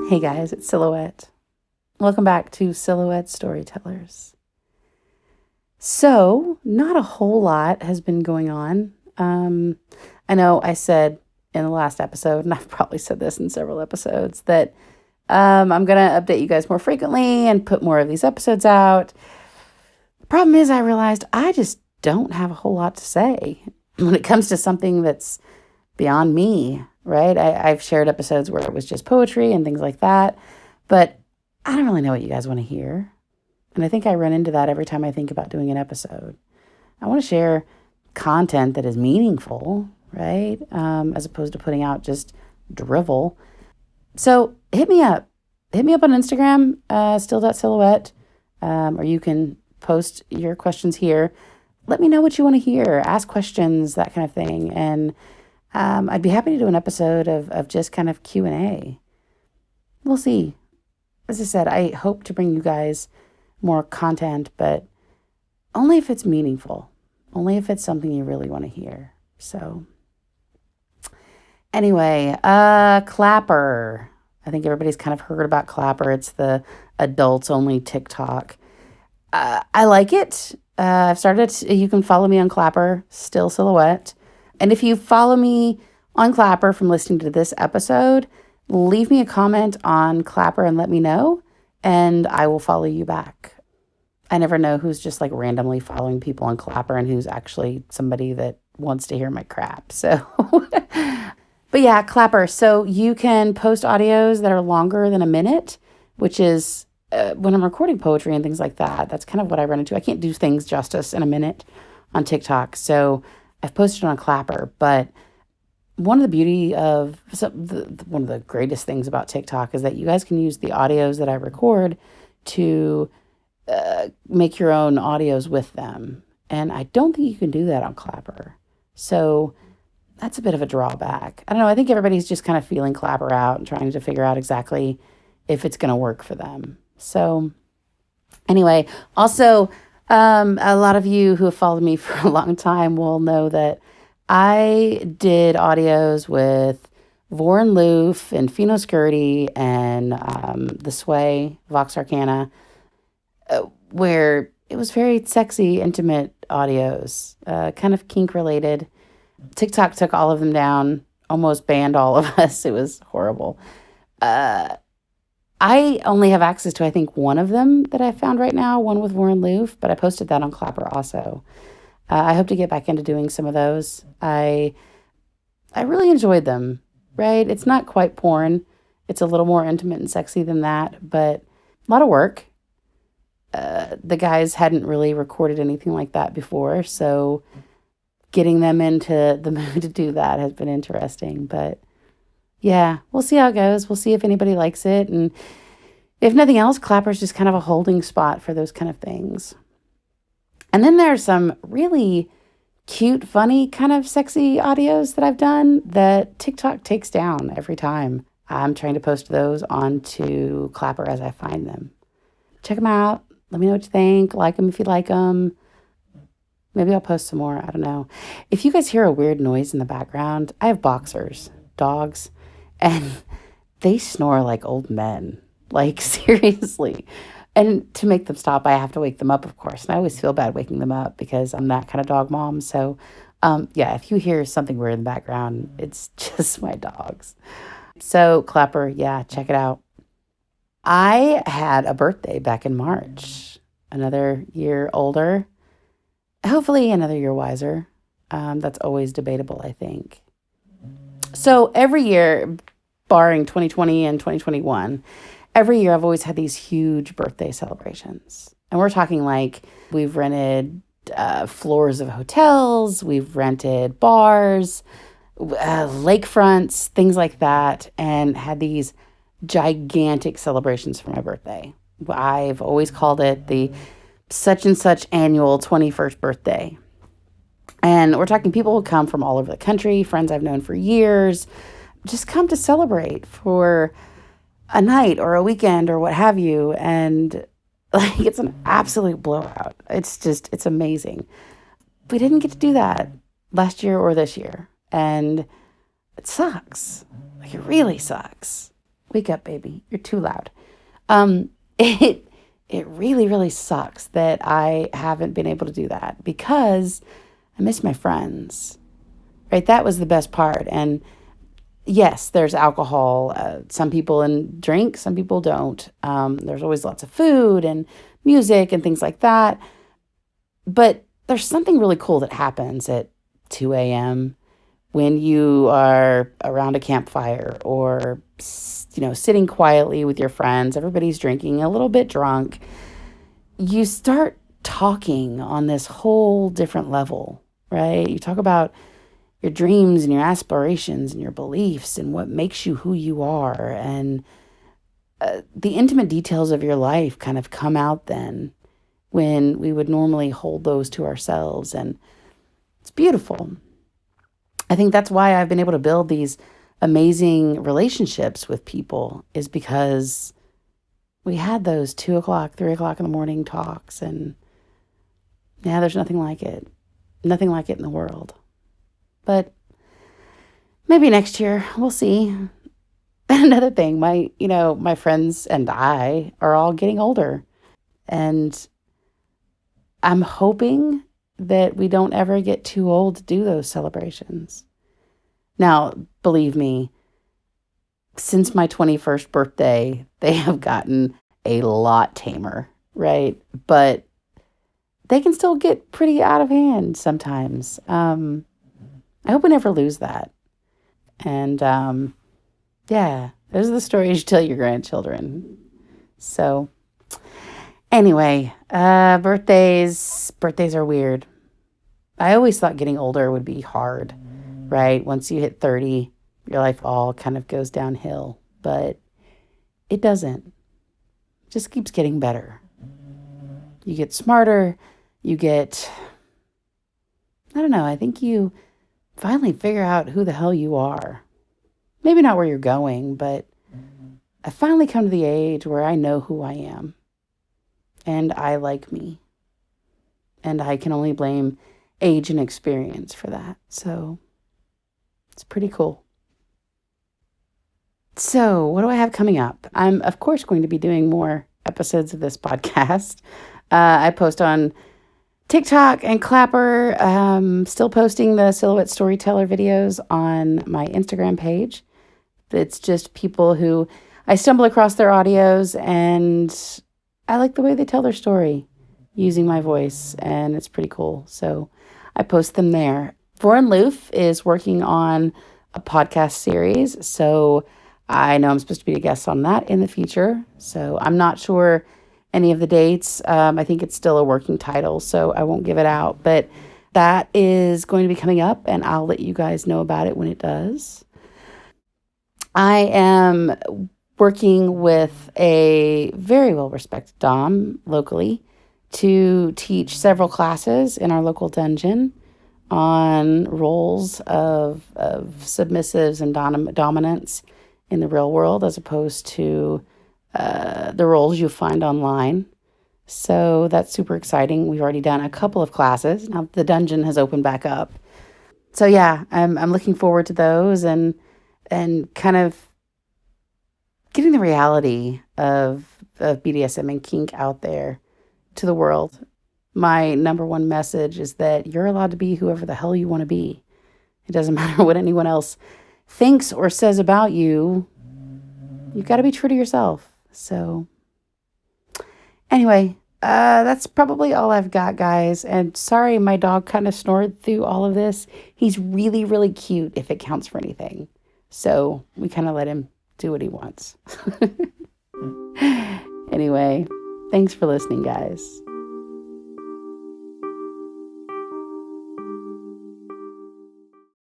Hey guys, it's Silhouette. Welcome back to Silhouette Storytellers. So, not a whole lot has been going on. I know I said in the last episode, and I've probably said this in several episodes, that I'm going to update you guys more frequently and put more of these episodes out. The problem is, I realized I just don't have a whole lot to say when it comes to something that's beyond me, right? I've shared episodes where it was just poetry and things like that, but I don't really know what you guys want to hear. And I think I run into that every time I think about doing an episode. I want to share content that is meaningful, right? As opposed to putting out just drivel. So hit me up. Hit me up on Instagram, still.silhouette, or you can post your questions here. Let me know what you want to hear. Ask questions, that kind of thing. And I'd be happy to do an episode of just kind of Q&A. We'll see. As I said, I hope to bring you guys more content, but only if it's meaningful. Only if it's something you really want to hear. So anyway, Clapper. I think everybody's kind of heard about Clapper. It's the adults only TikTok. I like it. I've started, you can follow me on Clapper, Still Silhouette. And if you follow me on Clapper from listening to this episode, leave me a comment on Clapper and let me know, and I will follow you back. I never know who's just like randomly following people on Clapper and who's actually somebody that wants to hear my crap. So, but yeah, Clapper. So you can post audios that are longer than a minute, which is when I'm recording poetry and things like that. That's kind of what I run into. I can't do things justice in a minute on TikTok. So I've posted on Clapper, but one of the beauty of one of the greatest things about TikTok is that you guys can use the audios that I record to make your own audios with them. And I don't think you can do that on Clapper. So that's a bit of a drawback. I don't know. I think everybody's just kind of feeling Clapper out and trying to figure out exactly if it's going to work for them. So anyway, also, a lot of you who have followed me for a long time will know that I did audios with Voren Loof and Fino Scurdy and the Sway, Vox Arcana, where it was very sexy, intimate audios, kind of kink related. TikTok took all of them down, almost banned all of us. It was horrible. I only have access to, I think, one of them that I found right now, one with Voren Loof, but I posted that on Clapper also. I hope to get back into doing some of those. I really enjoyed them, right? It's not quite porn. It's a little more intimate and sexy than that, but a lot of work. The guys hadn't really recorded anything like that before, so getting them into the mood to do that has been interesting. But yeah, we'll see how it goes. We'll see if anybody likes it. And if nothing else, Clapper's just kind of a holding spot for those kind of things. And then there's some really cute, funny, kind of sexy audios that I've done that TikTok takes down every time. I'm trying to post those onto Clapper as I find them. Check them out. Let me know what you think. Like them if you like them. Maybe I'll post some more. I don't know. If you guys hear a weird noise in the background, I have boxers, dogs, and they snore like old men. Like, seriously. And to make them stop, I have to wake them up, of course. And I always feel bad waking them up because I'm that kind of dog mom. So, yeah, if you hear something weird in the background, it's just my dogs. So, Clapper, yeah, check it out. I had a birthday back in March. Another year older. Hopefully another year wiser. That's always debatable, I think. So, every year, barring 2020 and 2021, every year I've always had these huge birthday celebrations. And we're talking like we've rented floors of hotels, we've rented bars, lakefronts, things like that, and had these gigantic celebrations for my birthday. I've always called it the such and such annual 21st birthday. And we're talking people who come from all over the country, friends I've known for years, just come to celebrate for a night or a weekend or what have you. And like, it's an absolute blowout. It's amazing. We didn't get to do that last year or this year. And it sucks. Like, it really sucks. Wake up, baby. You're too loud. Um, it it really, really sucks that I haven't been able to do that because I miss my friends. Right? That was the best part. And yes, there's alcohol. Some people drink, some people don't. There's always lots of food and music and things like that. But there's something really cool that happens at 2 a.m. when you are around a campfire or sitting quietly with your friends. Everybody's drinking, a little bit drunk. You start talking on this whole different level, right? You talk about your dreams and your aspirations and your beliefs and what makes you who you are. And the intimate details of your life kind of come out then when we would normally hold those to ourselves. And it's beautiful. I think that's why I've been able to build these amazing relationships with people, is because we had those 2 o'clock, 3 o'clock in the morning talks. And yeah, there's nothing like it. Nothing like it in the world. But maybe next year, we'll see. Another thing, my friends and I are all getting older. And I'm hoping that we don't ever get too old to do those celebrations. Now, believe me, since my 21st birthday, they have gotten a lot tamer, right? But they can still get pretty out of hand sometimes. I hope we never lose that. And yeah, those are the stories you tell your grandchildren. So anyway, birthdays are weird. I always thought getting older would be hard, right? Once you hit 30, your life all kind of goes downhill, but it doesn't. It just keeps getting better. You get smarter, I don't know, I think you finally figure out who the hell you are. Maybe not where you're going, but I finally come to the age where I know who I am and I like me. And I can only blame age and experience for that. So it's pretty cool. So, what do I have coming up? I'm, of course, going to be doing more episodes of this podcast. I post on TikTok and Clapper. Still posting the Silhouette Storyteller videos on my Instagram page. It's just people who I stumble across their audios and I like the way they tell their story using my voice, and it's pretty cool. So I post them there. Foreign Loof is working on a podcast series, so I know I'm supposed to be a guest on that in the future. So I'm not sure any of the dates. I think it's still a working title, so I won't give it out. But that is going to be coming up, and I'll let you guys know about it when it does. I am working with a very well-respected Dom locally to teach several classes in our local dungeon on roles of submissives and dominance in the real world, as opposed to the roles you find online. So that's super exciting. We've already done a couple of classes. Now the dungeon has opened back up. So yeah, I'm looking forward to those and kind of getting the reality of BDSM and kink out there to the world. My number one message is that you're allowed to be whoever the hell you want to be. It doesn't matter what anyone else thinks or says about you. You've got to be true to yourself. So anyway, that's probably all I've got, guys. And sorry, my dog kind of snored through all of this. He's really, really cute if it counts for anything. So we kind of let him do what he wants. Anyway, thanks for listening, guys.